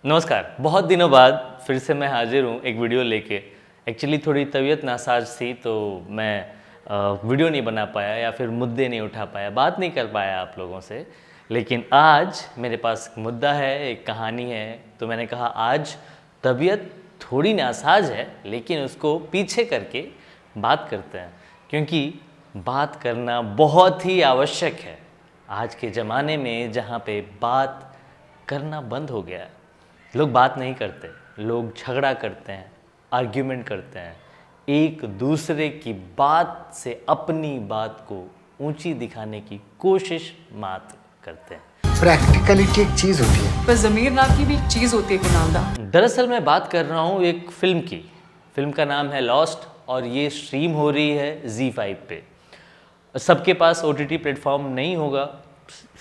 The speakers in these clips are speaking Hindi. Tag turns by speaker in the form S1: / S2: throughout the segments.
S1: नमस्कार। बहुत दिनों बाद फिर से मैं हाजिर हूँ एक वीडियो लेके। एक्चुअली थोड़ी तबीयत नासाज थी तो मैं वीडियो नहीं बना पाया या फिर मुद्दे नहीं उठा पाया, बात नहीं कर पाया आप लोगों से। लेकिन आज मेरे पास एक मुद्दा है, एक कहानी है, तो मैंने कहा आज तबीयत थोड़ी नासाज है लेकिन उसको पीछे करके बात करते हैं, क्योंकि बात करना बहुत ही आवश्यक है आज के ज़माने में जहाँ पे बात करना बंद हो गया है। लोग बात नहीं करते, लोग झगड़ा करते हैं, आर्ग्यूमेंट करते हैं, एक दूसरे की बात से अपनी बात को ऊंची दिखाने की कोशिश मात्र करते हैं।
S2: प्रैक्टिकलिटी एक चीज होती है,
S3: पर ज़मीर नाम की भी एक चीज़ होती है कुनालदा।
S1: दरअसल मैं बात कर रहा हूँ एक फिल्म की। फिल्म का नाम है लॉस्ट और ये स्ट्रीम हो रही है ZEE5 पे। सबके पास OTT प्लेटफॉर्म नहीं होगा,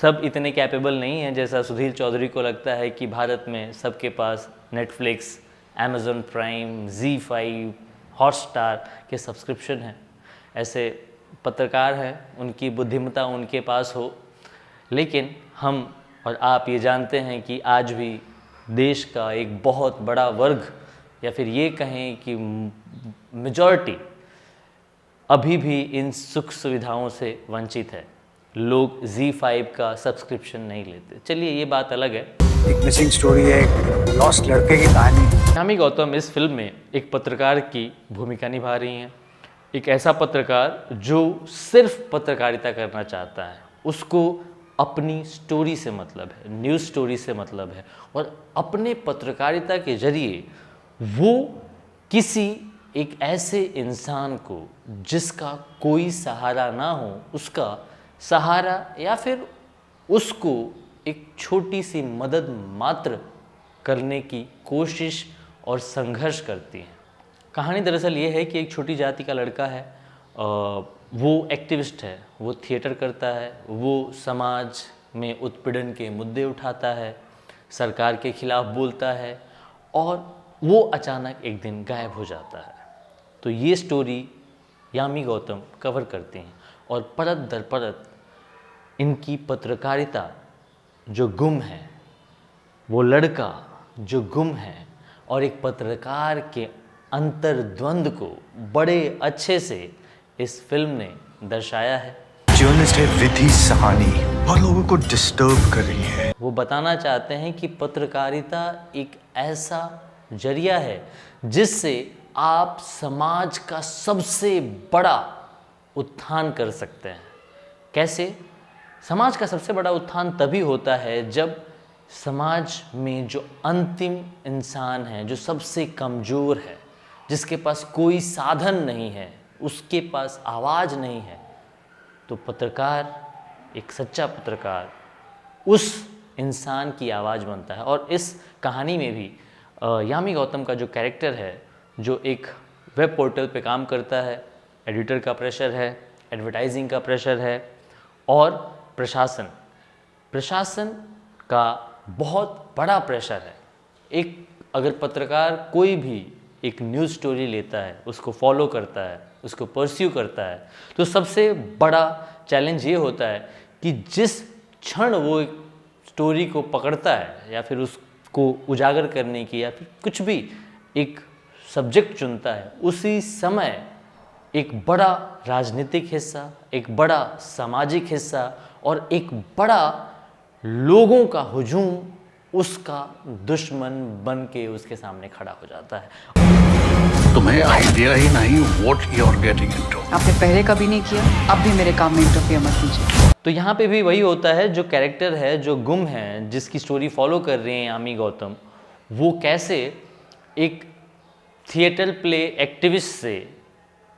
S1: सब इतने कैपेबल नहीं हैं जैसा सुधीर चौधरी को लगता है कि भारत में सबके पास Netflix, Amazon prime, ZEE5, Hotstar के सब्सक्रिप्शन हैं। ऐसे पत्रकार हैं, उनकी बुद्धिमत्ता उनके पास हो, लेकिन हम और आप ये जानते हैं कि आज भी देश का एक बहुत बड़ा वर्ग या फिर ये कहें कि मेजॉरिटी अभी भी इन सुख सुविधाओं से वंचित है। लोग ZEE5 का सब्सक्रिप्शन नहीं लेते। चलिए ये बात अलग है।
S2: एक मिसिंग स्टोरी है, एक लॉस्ट लड़के की कहानी।
S1: यामी गौतम इस फिल्म में एक पत्रकार की भूमिका निभा रही हैं। एक ऐसा पत्रकार जो सिर्फ पत्रकारिता करना चाहता है, उसको अपनी स्टोरी से मतलब है, न्यूज़ स्टोरी से मतलब है, और अपने पत्रकारिता के जरिए वो किसी एक ऐसे इंसान को जिसका कोई सहारा ना हो, उसका सहारा या फिर उसको एक छोटी सी मदद मात्र करने की कोशिश और संघर्ष करती हैं। कहानी दरअसल ये है कि एक छोटी जाति का लड़का है, वो एक्टिविस्ट है, वो थिएटर करता है, वो समाज में उत्पीड़न के मुद्दे उठाता है, सरकार के खिलाफ बोलता है, और वो अचानक एक दिन गायब हो जाता है। तो ये स्टोरी यामी गौतम कवर करते हैं और परत दर परत इनकी पत्रकारिता जो गुम है, वो लड़का जो गुम है, और एक पत्रकार के अंतर्द्वंद को बड़े अच्छे से इस फिल्म ने दर्शाया है।
S2: जर्नलिस्ट है विधि सहानी और लोगों को डिस्टर्ब कर रही है।
S1: वो बताना चाहते हैं कि पत्रकारिता एक ऐसा जरिया है जिससे आप समाज का सबसे बड़ा उत्थान कर सकते हैं। कैसे? समाज का सबसे बड़ा उत्थान तभी होता है जब समाज में जो अंतिम इंसान है, जो सबसे कमज़ोर है, जिसके पास कोई साधन नहीं है, उसके पास आवाज़ नहीं है, तो पत्रकार, एक सच्चा पत्रकार उस इंसान की आवाज़ बनता है। और इस कहानी में भी यामी गौतम का जो कैरेक्टर है, जो एक वेब पोर्टल पे काम करता है, एडिटर का प्रेशर है, एडवर्टाइजिंग का प्रेशर है, और प्रशासन का बहुत बड़ा प्रेशर है। एक अगर पत्रकार कोई भी एक न्यूज़ स्टोरी लेता है, उसको फॉलो करता है, उसको परस्यू करता है, तो सबसे बड़ा चैलेंज ये होता है कि जिस क्षण वो एक स्टोरी को पकड़ता है या फिर उसको उजागर करने की या फिर कुछ भी एक सब्जेक्ट चुनता है, उसी समय एक बड़ा राजनीतिक हिस्सा, एक बड़ा सामाजिक हिस्सा और एक बड़ा लोगों का हुजूम उसका दुश्मन बन के उसके सामने खड़ा हो जाता है।
S4: तुम्हें आइडिया ही नहीं what you are getting into.
S3: आपने पहले कभी नहीं किया, अब भी मेरे काम में इंटरफेयर मत कीजिए।
S1: तो यहाँ पे भी वही होता है, जो कैरेक्टर है, जो गुम है, जिसकी स्टोरी फॉलो कर रहे हैं यामी गौतम, वो कैसे एक थिएटर प्ले एक्टिविस्ट से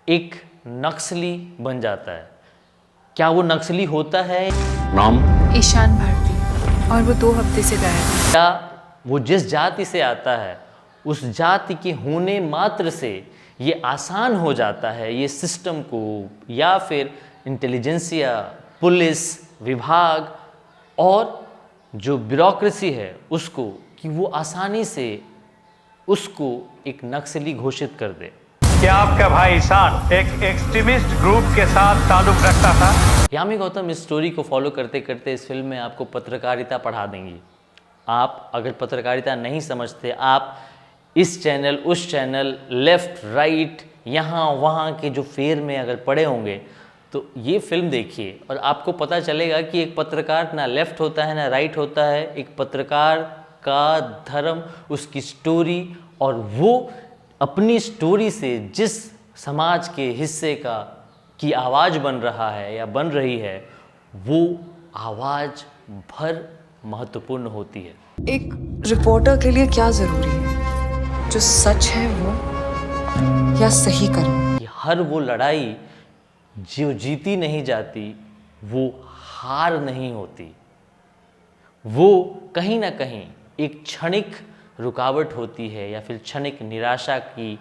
S1: एक नक्सली बन जाता है। क्या वो नक्सली होता है?
S4: नाम
S3: ईशान भारती, और वो 2 हफ्ते से गायब है।
S1: क्या वो जिस जाति से आता है, उस जाति के होने मात्र से ये आसान हो जाता है ये सिस्टम को या फिर इंटेलिजेंसिया, पुलिस विभाग और जो ब्यूरोक्रेसी है उसको, कि वो आसानी से उसको एक नक्सली घोषित कर दे।
S5: क्या आपका भाई ईशान एक एक्सट्रीमिस्ट ग्रुप के साथ ताल्लुक रखता था?
S1: यामी गौतम इस स्टोरी को फॉलो करते करते इस फिल्म में आपको पत्रकारिता पढ़ा देंगी, आप अगर पत्रकारिता नहीं समझते, आप इस चैनल उस चैनल, लेफ़्ट राइट, यहाँ वहाँ के जो फेर में अगर पड़े होंगे, तो ये फिल्म देखिए और आपको पता चलेगा कि एक पत्रकार ना लेफ़्ट होता है ना राइट होता है। एक पत्रकार का धर्म उसकी स्टोरी, और वो अपनी स्टोरी से जिस समाज के हिस्से की आवाज़ बन रहा है या बन रही है, वो आवाज़ भर महत्वपूर्ण होती है।
S3: एक रिपोर्टर के लिए क्या जरूरी है? जो सच है वो, या सही करना?
S1: कि हर वो लड़ाई जो जीती नहीं जाती वो हार नहीं होती, वो कहीं ना कहीं एक क्षणिक रुकावट होती है या फिर क्षणिक निराशा की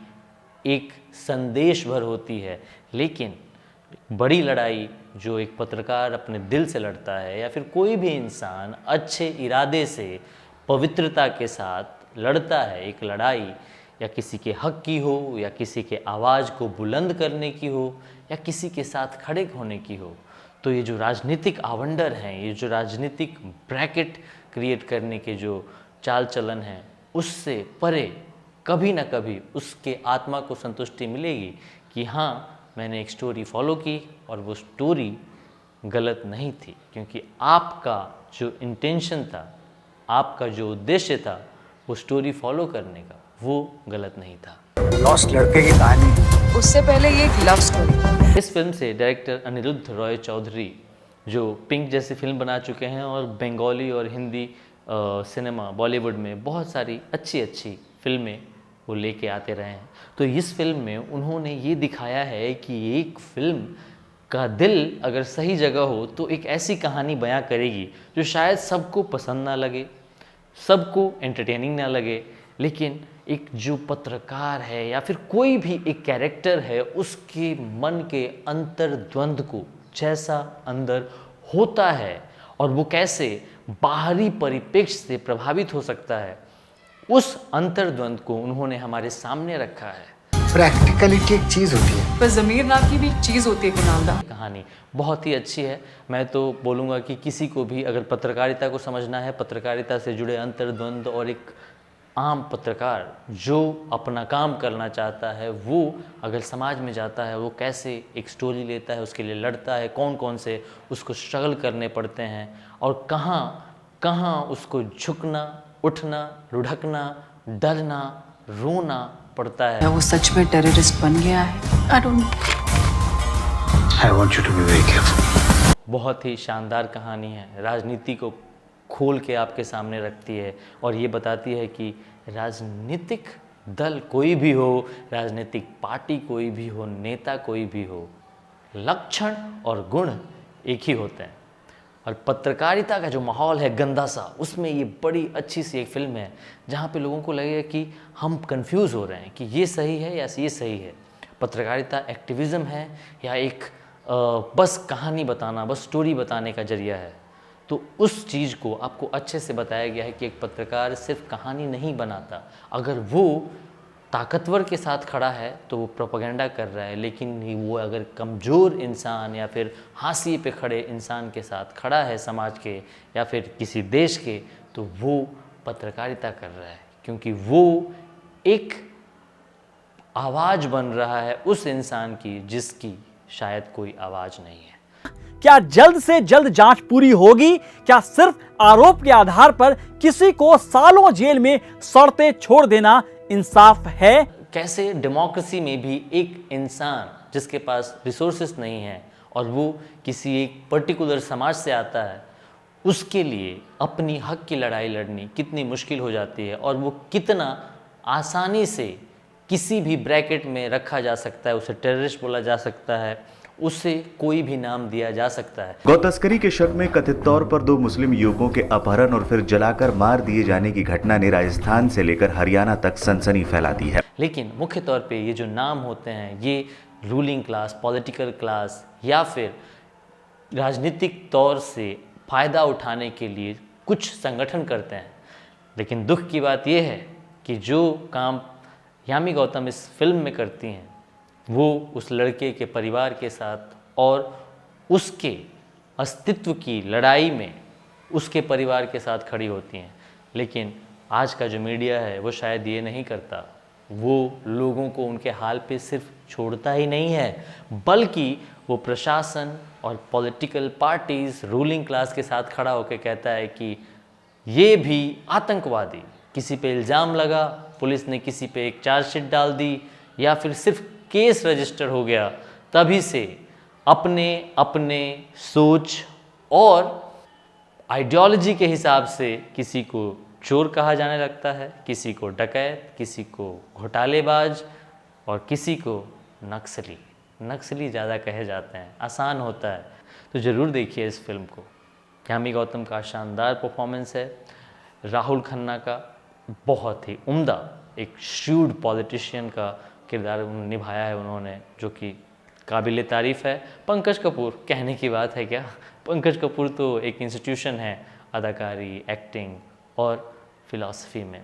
S1: एक संदेश भर होती है। लेकिन बड़ी लड़ाई जो एक पत्रकार अपने दिल से लड़ता है या फिर कोई भी इंसान अच्छे इरादे से पवित्रता के साथ लड़ता है, एक लड़ाई या किसी के हक की हो या किसी के आवाज़ को बुलंद करने की हो या किसी के साथ खड़े होने की हो, तो ये जो राजनीतिक आवंडर हैं, ये जो राजनीतिक ब्रैकेट क्रिएट करने के जो चाल चलन हैं, उससे परे कभी ना कभी उसके आत्मा को संतुष्टि मिलेगी कि हाँ, मैंने एक स्टोरी फॉलो की और वो स्टोरी गलत नहीं थी, क्योंकि आपका जो इंटेंशन था, आपका जो उद्देश्य था वो स्टोरी फॉलो करने का, वो गलत नहीं था।
S2: लॉस्ट लड़के की कहानी।
S3: उससे पहले ये एक लव स्टोरी।
S1: इस फिल्म से डायरेक्टर अनिरुद्ध रॉय चौधरी, जो पिंक जैसी फिल्म बना चुके हैं और बंगाली और हिंदी सिनेमा बॉलीवुड में बहुत सारी अच्छी अच्छी फिल्में वो लेके आते रहे हैं, तो इस फिल्म में उन्होंने ये दिखाया है कि एक फिल्म का दिल अगर सही जगह हो तो एक ऐसी कहानी बयां करेगी जो शायद सबको पसंद ना लगे, सबको एंटरटेनिंग ना लगे, लेकिन एक जो पत्रकार है या फिर कोई भी एक कैरेक्टर है, उसके मन के अंतर्द्वंद को जैसा अंदर होता है और वो कैसे बाहरी परिप्रेक्ष्य से प्रभावित हो सकता है, उस अंतर्द्वंद को उन्होंने हमारे सामने रखा है।
S2: प्रैक्टिकलिटी एक चीज होती है।
S3: पर जमीर नाम की भी एक चीज होती है कुणाल।
S1: कहानी बहुत ही अच्छी है। मैं तो बोलूँगा कि किसी को भी अगर पत्रकारिता को समझना है, पत्रकारिता से जुड़े अंतर्द्वंद, और एक आम पत्रकार जो अपना काम करना चाहता है, वो अगर समाज में जाता है, वो कैसे एक स्टोरी लेता है, उसके लिए लड़ता है, कौन कौन से उसको स्ट्रगल करने पड़ते हैं और कहाँ कहाँ उसको झुकना, उठना, लुढ़कना, डरना, रोना पड़ता है।
S3: क्या वो सच में टेररिस्ट बन गया है? I don't.
S2: I want you to be very careful.
S1: बहुत ही शानदार कहानी है, राजनीति को खोल के आपके सामने रखती है और ये बताती है कि राजनीतिक दल कोई भी हो, राजनीतिक पार्टी कोई भी हो, नेता कोई भी हो, लक्षण और गुण एक ही होते हैं। और पत्रकारिता का जो माहौल है गंदा सा, उसमें ये बड़ी अच्छी सी एक फिल्म है जहाँ पे लोगों को लगेगा कि हम कंफ्यूज हो रहे हैं कि ये सही है या ये सही है। पत्रकारिता एक्टिविज़म है या एक बस कहानी बताना, बस स्टोरी बताने का जरिया है। तो उस चीज़ को आपको अच्छे से बताया गया है कि एक पत्रकार सिर्फ कहानी नहीं बनाता, अगर वो ताकतवर के साथ खड़ा है तो वो प्रोपेगेंडा कर रहा है, लेकिन वो अगर कमज़ोर इंसान या फिर हाशिए पे खड़े इंसान के साथ खड़ा है, समाज के या फिर किसी देश के, तो वो पत्रकारिता कर रहा है, क्योंकि वो एक आवाज़ बन रहा है उस इंसान की जिसकी शायद कोई आवाज़ नहीं है।
S6: क्या जल्द से जल्द जांच पूरी होगी? क्या सिर्फ आरोप के आधार पर किसी को सालों जेल में सड़ते छोड़ देना इंसाफ है?
S1: कैसे डेमोक्रेसी में भी एक इंसान जिसके पास रिसोर्सेस नहीं है और वो किसी एक पर्टिकुलर समाज से आता है, उसके लिए अपनी हक की लड़ाई लड़नी कितनी मुश्किल हो जाती है और वो कितना आसानी से किसी भी ब्रैकेट में रखा जा सकता है, उसे टेररिस्ट बोला जा सकता है, उसे कोई भी नाम दिया जा सकता है।
S7: गौ तस्करी के शक में कथित तौर पर 2 मुस्लिम युवकों के अपहरण और फिर जलाकर मार दिए जाने की घटना ने राजस्थान से लेकर हरियाणा तक सनसनी फैला दी है।
S1: लेकिन मुख्य तौर पे ये जो नाम होते हैं, ये रूलिंग क्लास, पॉलिटिकल क्लास या फिर राजनीतिक तौर से फ़ायदा उठाने के लिए कुछ संगठन करते हैं। लेकिन दुख की बात यह है कि जो काम यामी गौतम इस फिल्म में करती हैं, वो उस लड़के के परिवार के साथ और उसके अस्तित्व की लड़ाई में उसके परिवार के साथ खड़ी होती हैं। लेकिन आज का जो मीडिया है वो शायद ये नहीं करता। वो लोगों को उनके हाल पे सिर्फ छोड़ता ही नहीं है, बल्कि वो प्रशासन और पॉलिटिकल पार्टीज, रूलिंग क्लास के साथ खड़ा होकर कहता है कि ये भी आतंकवादी, किसी पे इल्ज़ाम लगा, पुलिस ने किसी पे एक चार्जशीट डाल दी या फिर सिर्फ केस रजिस्टर हो गया, तभी से अपने अपने सोच और आइडियोलॉजी के हिसाब से किसी को चोर कहा जाने लगता है, किसी को डकैत, किसी को घोटालेबाज और किसी को नक्सली ज़्यादा कहे जाते हैं, आसान होता है। तो ज़रूर देखिए इस फिल्म को। यामी गौतम का शानदार परफॉर्मेंस है, राहुल खन्ना का बहुत ही उम्दा एक श्रूड पॉलिटिशियन का किरदार निभाया है उन्होंने, जो कि काबिल तारीफ़ है। पंकज कपूर, कहने की बात है क्या, पंकज कपूर तो एक इंस्टीट्यूशन है अदाकारी, एक्टिंग और फिलॉसफी में।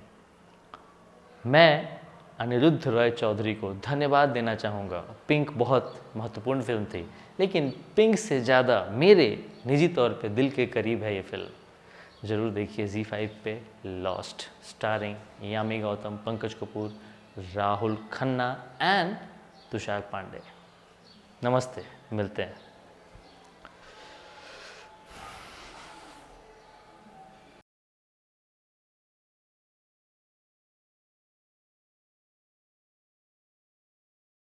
S1: मैं अनिरुद्ध रॉय चौधरी को धन्यवाद देना चाहूँगा। पिंक बहुत महत्वपूर्ण फिल्म थी, लेकिन पिंक से ज़्यादा मेरे निजी तौर पे दिल के करीब है ये फिल्म। ज़रूर देखिए ZEE5 पे lost, starring Yami Gautam, Pankaj Kapoor, Rahul Khanna and Tushar Pandey. नमस्ते, मिलते हैं।